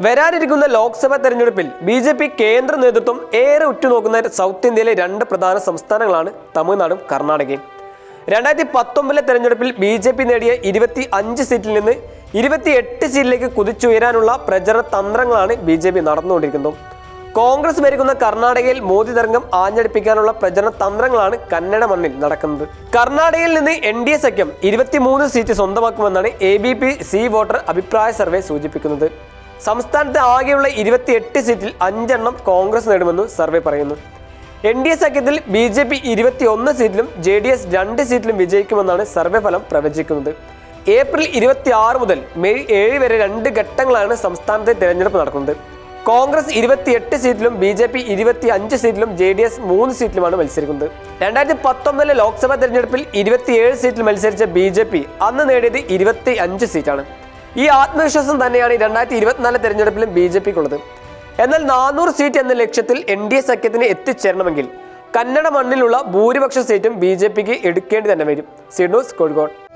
വരാനിരിക്കുന്ന ലോക്സഭാ തെരഞ്ഞെടുപ്പിൽ ബി.ജെ.പി കേന്ദ്ര നേതൃത്വം ഏറെ ഉറ്റുനോക്കുന്ന സൗത്ത് ഇന്ത്യയിലെ രണ്ട് പ്രധാന സംസ്ഥാനങ്ങളാണ് തമിഴ്നാടും കർണാടകയും. 2019 തെരഞ്ഞെടുപ്പിൽ ബി.ജെ.പി നേടിയ 25 സീറ്റിൽ നിന്ന് 28 സീറ്റിലേക്ക് കുതിച്ചുയരാനുള്ള പ്രചരണ തന്ത്രങ്ങളാണ് ബി.ജെ.പി നടന്നുകൊണ്ടിരിക്കുന്നത്. കോൺഗ്രസ് ഭരിക്കുന്ന കർണാടകയിൽ മോദി തരംഗം ആഞ്ഞടിപ്പിക്കാനുള്ള പ്രചരണ തന്ത്രങ്ങളാണ് കന്നഡ മണ്ണിൽ നടക്കുന്നത്. കർണാടകയിൽ നിന്ന് NDA സഖ്യം 23 സീറ്റ് സ്വന്തമാക്കുമെന്നാണ് ABP സി വോട്ടർ അഭിപ്രായ സർവേ സൂചിപ്പിക്കുന്നത്. സംസ്ഥാനത്ത് ആകെയുള്ള 28 സീറ്റിൽ 5 എണ്ണം കോൺഗ്രസ് നേടുമെന്ന് സർവേ പറയുന്നു. NDA സഖ്യത്തിൽ ബി.ജെ.പി 21 സീറ്റിലും JDS 2 സീറ്റിലും വിജയിക്കുമെന്നാണ് സർവേ ഫലം പ്രവചിക്കുന്നത്. ഏപ്രിൽ 26 മുതൽ മെയ് 7 വരെ 2 ഘട്ടങ്ങളാണ് സംസ്ഥാനത്തെ തിരഞ്ഞെടുപ്പ് നടക്കുന്നത്. കോൺഗ്രസ് 28 സീറ്റിലും ബി.ജെ.പി 25 സീറ്റിലും JDS 3 സീറ്റിലുമാണ് മത്സരിക്കുന്നത്. 2019 ലോക്സഭാ തെരഞ്ഞെടുപ്പിൽ 27 സീറ്റിൽ മത്സരിച്ച ബി.ജെ.പി അന്ന് നേടിയത് 25 സീറ്റാണ്. ഈ ആത്മവിശ്വാസം തന്നെയാണ് 2024 തെരഞ്ഞെടുപ്പിലും ബി.ജെ.പിക്കുള്ളത്. എന്നാൽ 400 സീറ്റ് എന്ന ലക്ഷ്യത്തിൽ NDA സഖ്യത്തിന് എത്തിച്ചേരണമെങ്കിൽ കന്നഡ മണ്ണിലുള്ള ഭൂരിപക്ഷ സീറ്റും ബി.ജെ.പിക്ക് എടുക്കേണ്ടി തന്നെ വരും. C news, Kozhikode.